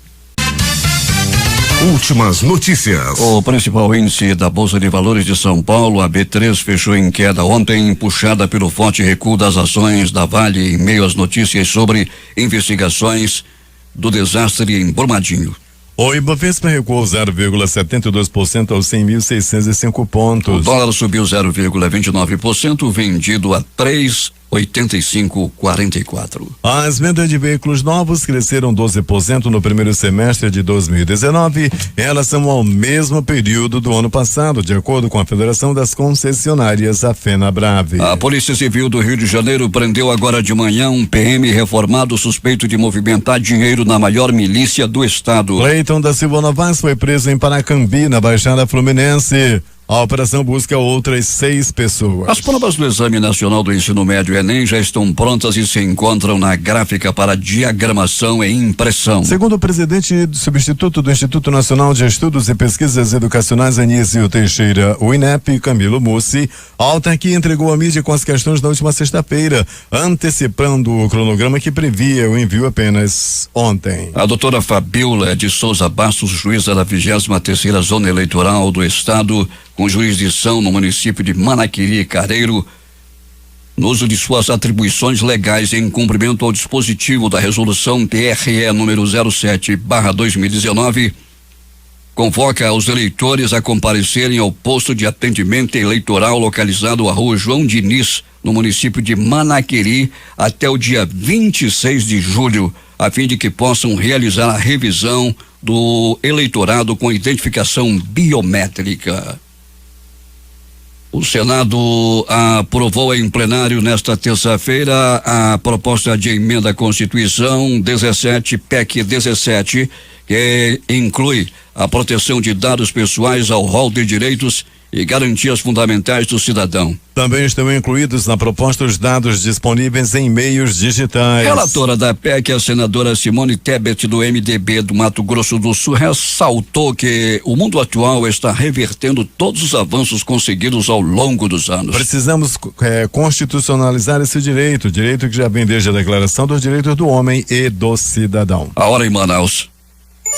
Últimas notícias. O principal índice da Bolsa de Valores de São Paulo, a B3, fechou em queda ontem, puxada pelo forte recuo das ações da Vale em meio às notícias sobre investigações do desastre em Brumadinho. O Ibovespa recuou 0,72% aos 100.605 pontos. O dólar subiu 0,29%, vendido a 3,8544. As vendas de veículos novos cresceram 12% no primeiro semestre de 2019 em relação ao mesmo período do ano passado, de acordo com a Federação das Concessionárias, a FenaBrave. A Polícia Civil do Rio de Janeiro prendeu agora de manhã um PM reformado suspeito de movimentar dinheiro na maior milícia do estado. Cleiton da Silva Novaes foi preso em Paracambi, na Baixada Fluminense. A operação busca outras 6 pessoas. As provas do Exame Nacional do Ensino Médio Enem já estão prontas e se encontram na gráfica para diagramação e impressão. Segundo o presidente substituto do Instituto Nacional de Estudos e Pesquisas Educacionais, Anísio Teixeira, o INEP, Camilo Mussi, a autarquia entregou a mídia com as questões na última sexta-feira, antecipando o cronograma que previa o envio apenas ontem. A doutora Fabiola de Souza Bastos, juíza da 23ª Zona Eleitoral do Estado, com jurisdição no município de Manaquiri e Careiro, no uso de suas atribuições legais em cumprimento ao dispositivo da resolução TRE número 07/2019, convoca os eleitores a comparecerem ao posto de atendimento eleitoral localizado à Rua João Diniz, no município de Manaquiri, até o dia 26 de julho, a fim de que possam realizar a revisão do eleitorado com identificação biométrica. O Senado aprovou em plenário nesta terça-feira a proposta de emenda à Constituição 17, PEC 17, que inclui a proteção de dados pessoais ao rol de direitos e garantias fundamentais do cidadão. Também estão incluídos na proposta os dados disponíveis em meios digitais. Relatora da PEC, a senadora Simone Tebet, do MDB do Mato Grosso do Sul, ressaltou que o mundo atual está revertendo todos os avanços conseguidos ao longo dos anos. Precisamos constitucionalizar esse direito que já vem desde a Declaração dos Direitos do Homem e do Cidadão. A hora em Manaus.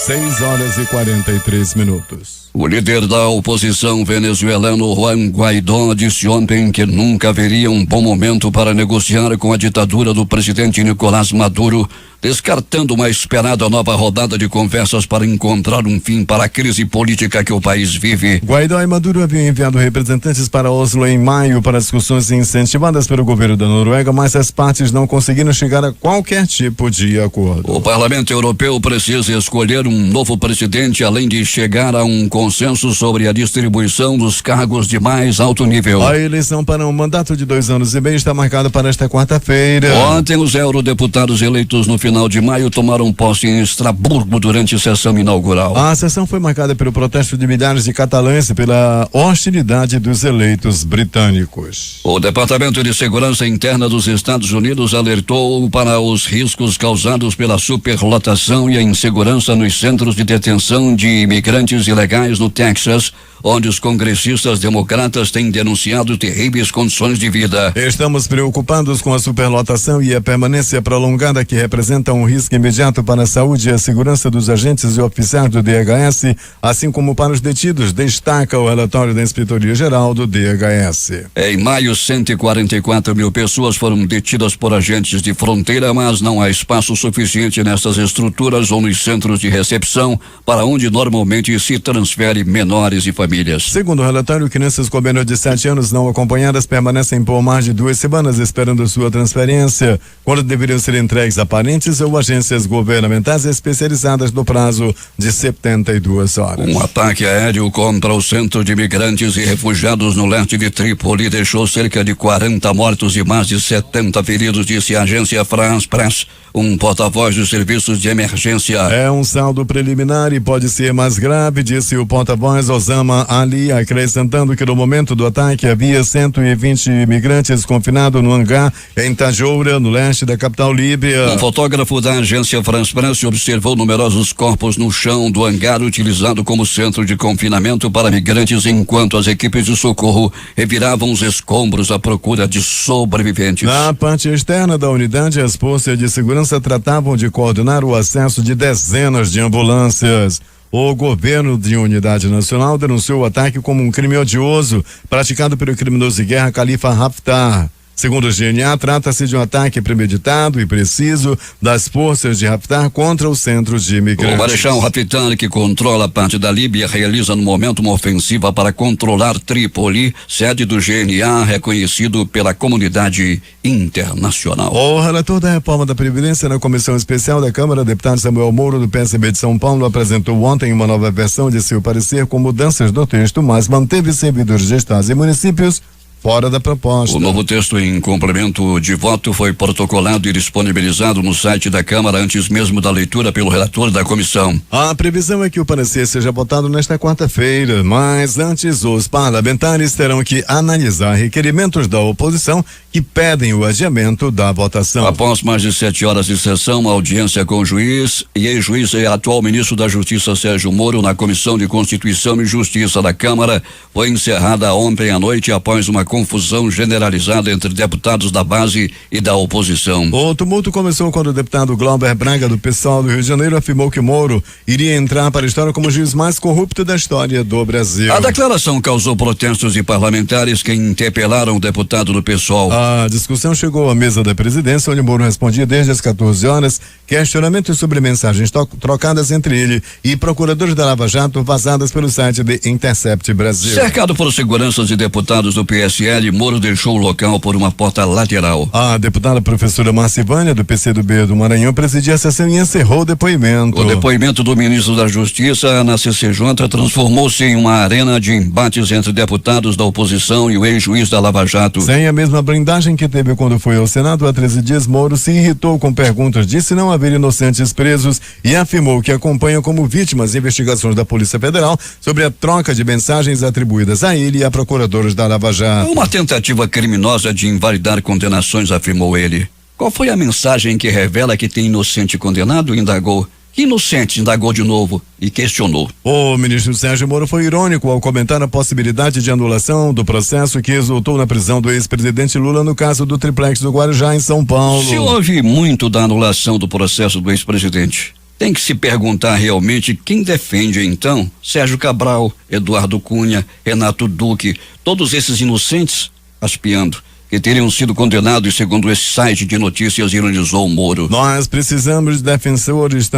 6h43. O líder da oposição venezuelano Juan Guaidó disse ontem que nunca haveria um bom momento para negociar com a ditadura do presidente Nicolás Maduro, descartando uma esperada nova rodada de conversas para encontrar um fim para a crise política que o país vive. Guaidó e Maduro haviam enviado representantes para Oslo em maio para discussões incentivadas pelo governo da Noruega, mas as partes não conseguiram chegar a qualquer tipo de acordo. O Parlamento Europeu precisa escolher um novo presidente, além de chegar a um consenso sobre a distribuição dos cargos de mais alto nível. A eleição para um mandato de 2 anos e meio está marcada para esta quarta-feira. Ontem, os eurodeputados eleitos no final de maio tomaram posse em Estrasburgo durante a sessão inaugural. A sessão foi marcada pelo protesto de milhares de catalães e pela hostilidade dos eleitos britânicos. O Departamento de Segurança Interna dos Estados Unidos alertou para os riscos causados pela superlotação e a insegurança nos centros de detenção de imigrantes ilegais no Texas, onde os congressistas democratas têm denunciado terríveis condições de vida. Estamos preocupados com a superlotação e a permanência prolongada que representa um risco imediato para a saúde e a segurança dos agentes e oficiais do DHS, assim como para os detidos, destaca o relatório da Inspetoria-Geral do DHS. Em maio, 144 mil pessoas foram detidas por agentes de fronteira, mas não há espaço suficiente nessas estruturas ou nos centros de recepção, para onde normalmente se transfere menores e famílias. Segundo o relatório, crianças com menos de 7 anos não acompanhadas permanecem por mais de 2 semanas esperando sua transferência, quando deveriam ser entregues a parentes ou agências governamentais especializadas no prazo de 72 horas. Um ataque aéreo contra o centro de imigrantes e refugiados no leste de Trípoli deixou cerca de 40 mortos e mais de 70 feridos, disse a agência France Press, um porta-voz dos serviços de emergência. É um saldo preliminar e pode ser mais grave, disse o porta-voz Osama Ali, acrescentando que no momento do ataque havia 120 imigrantes confinados no hangar em Tajoura, no leste da capital líbia. Um fotógrafo da agência France Press observou numerosos corpos no chão do hangar utilizado como centro de confinamento para migrantes, enquanto as equipes de socorro reviravam os escombros à procura de sobreviventes. Na parte externa da unidade, as forças de segurança tratavam de coordenar o acesso de dezenas de ambulâncias. O governo de unidade nacional denunciou o ataque como um crime odioso praticado pelo criminoso de guerra Khalifa Haftar. Segundo o GNA, trata-se de um ataque premeditado e preciso das forças de Haftar contra os centros de imigrantes. O Marechal Haftar, que controla parte da Líbia, realiza no momento uma ofensiva para controlar Trípoli, sede do GNA, reconhecido pela comunidade internacional. O relator da reforma da Previdência na Comissão Especial da Câmara, deputado Samuel Moro, do PSB de São Paulo, apresentou ontem uma nova versão de seu parecer com mudanças no texto, mas manteve servidores de estados e municípios fora da proposta. O novo texto em complemento de voto foi protocolado e disponibilizado no site da Câmara antes mesmo da leitura pelo relator da comissão. A previsão é que o parecer seja votado nesta quarta-feira, mas antes os parlamentares terão que analisar requerimentos da oposição que pedem o adiamento da votação. Após mais de 7 horas de sessão, a audiência com o juiz e ex-juiz e atual ministro da Justiça Sérgio Moro na Comissão de Constituição e Justiça da Câmara foi encerrada ontem à noite após uma confusão generalizada entre deputados da base e da oposição. O tumulto começou quando o deputado Glauber Braga, do PSOL do Rio de Janeiro, afirmou que Moro iria entrar para a história como o juiz mais corrupto da história do Brasil. A declaração causou protestos de parlamentares que interpelaram o deputado do PSOL. A discussão chegou à mesa da presidência, onde Moro respondia desde as 14 horas questionamentos sobre mensagens trocadas entre ele e procuradores da Lava Jato vazadas pelo site de Intercept Brasil. Cercado por seguranças e deputados do PSL, Moro deixou o local por uma porta lateral. A deputada professora Marcivânia, do PCdoB do Maranhão, presidia a sessão e encerrou o depoimento. O depoimento do ministro da Justiça na CCJ transformou-se em uma arena de embates entre deputados da oposição e o ex-juiz da Lava Jato. Sem a mesma blindagem que teve quando foi ao Senado há 13 dias, Moro se irritou com perguntas, disse não haver inocentes presos e afirmou que acompanha como vítimas investigações da Polícia Federal sobre a troca de mensagens atribuídas a ele e a procuradores da Lava Jato. Uma tentativa criminosa de invalidar condenações, afirmou ele. Qual foi a mensagem que revela que tem inocente condenado? Indagou. Que inocente? Indagou de novo e questionou. O ministro Sérgio Moro foi irônico ao comentar a possibilidade de anulação do processo que resultou na prisão do ex-presidente Lula no caso do triplex do Guarujá, em São Paulo. Se houve muito da anulação do processo do ex-presidente, Tem que se perguntar realmente quem defende então Sérgio Cabral, Eduardo Cunha, Renato Duque, todos esses inocentes aspiando, que teriam sido condenados, segundo esse site de notícias, ironizou o Moro. Nós precisamos de defensores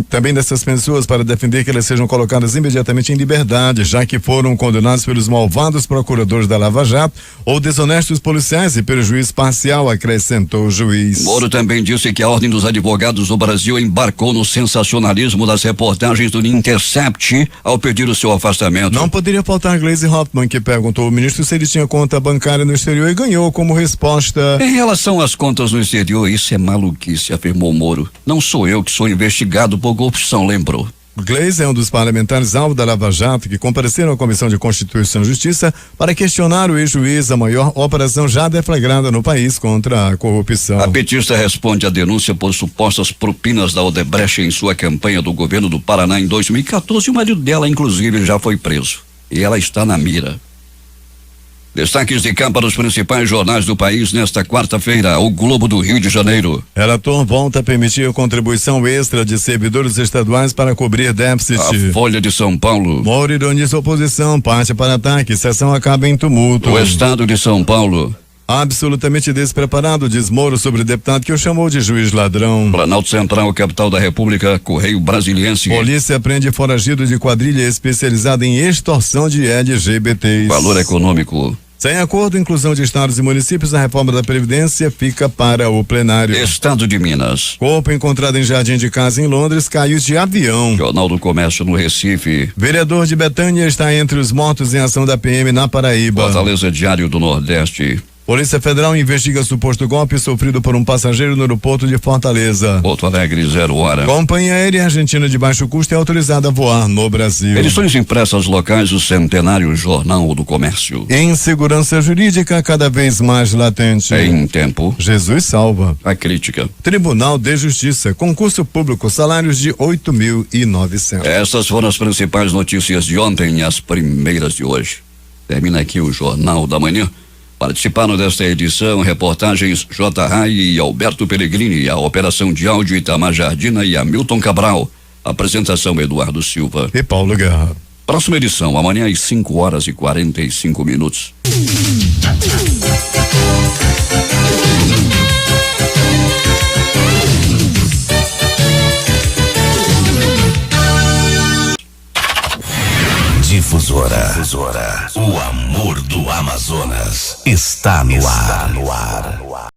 também dessas pessoas para defender que elas sejam colocadas imediatamente em liberdade, já que foram condenados pelos malvados procuradores da Lava Jato ou desonestos policiais e pelo juiz parcial, acrescentou o juiz. Moro também disse que a Ordem dos Advogados do Brasil embarcou no sensacionalismo das reportagens do Intercept ao pedir o seu afastamento. Não poderia faltar Gleisi Hoffmann, que perguntou ao ministro se ele tinha conta bancária no exterior e ganhou como resposta. Em relação às contas no exterior, isso é maluquice, afirmou Moro. Não sou eu que sou investigado por corrupção, lembrou. Gleisi é um dos parlamentares alvo da Lava Jato que compareceram à Comissão de Constituição e Justiça para questionar o ex-juiz, a maior operação já deflagrada no país contra a corrupção. A petista responde à denúncia por supostas propinas da Odebrecht em sua campanha do governo do Paraná em 2014. O marido dela, inclusive, já foi preso. E ela está na mira. Destaques de capa dos principais jornais do país nesta quarta-feira. O Globo do Rio de Janeiro. Relator volta a permitir contribuição extra de servidores estaduais para cobrir déficit. A Folha de São Paulo. Moro ironiza oposição, parte para ataque, sessão acaba em tumulto. O Estado de São Paulo. Absolutamente despreparado, diz Moro sobre deputado que o chamou de juiz ladrão. Planalto Central, capital da República, Correio Brasiliense. Polícia prende foragido de quadrilha especializada em extorsão de LGBTs. Valor econômico. Sem acordo, inclusão de estados e municípios na reforma da Previdência fica para o plenário. Estado de Minas. Corpo encontrado em jardim de casa em Londres caiu de avião. Jornal do Comércio no Recife. Vereador de Betânia está entre os mortos em ação da PM na Paraíba. Fortaleza, Diário do Nordeste. Polícia Federal investiga suposto golpe sofrido por um passageiro no aeroporto de Fortaleza. Porto Alegre, 0 hora. Companhia aérea argentina de baixo custo é autorizada a voar no Brasil. Edições impressas locais, o centenário Jornal do Comércio. Insegurança jurídica cada vez mais latente. Em tempo. Jesus salva. A crítica. Tribunal de Justiça, concurso público, salários de 8.900. Essas foram as principais notícias de ontem e as primeiras de hoje. Termina aqui o Jornal da Manhã. Participaram desta edição reportagens J. Rai e Alberto Pellegrini, a operação de áudio Itamar Jardina e Hamilton Cabral. Apresentação Eduardo Silva e Paulo Guerra. Próxima edição, amanhã às 5 horas e 45 minutos. Difusora. O amor do Amazonas está no ar.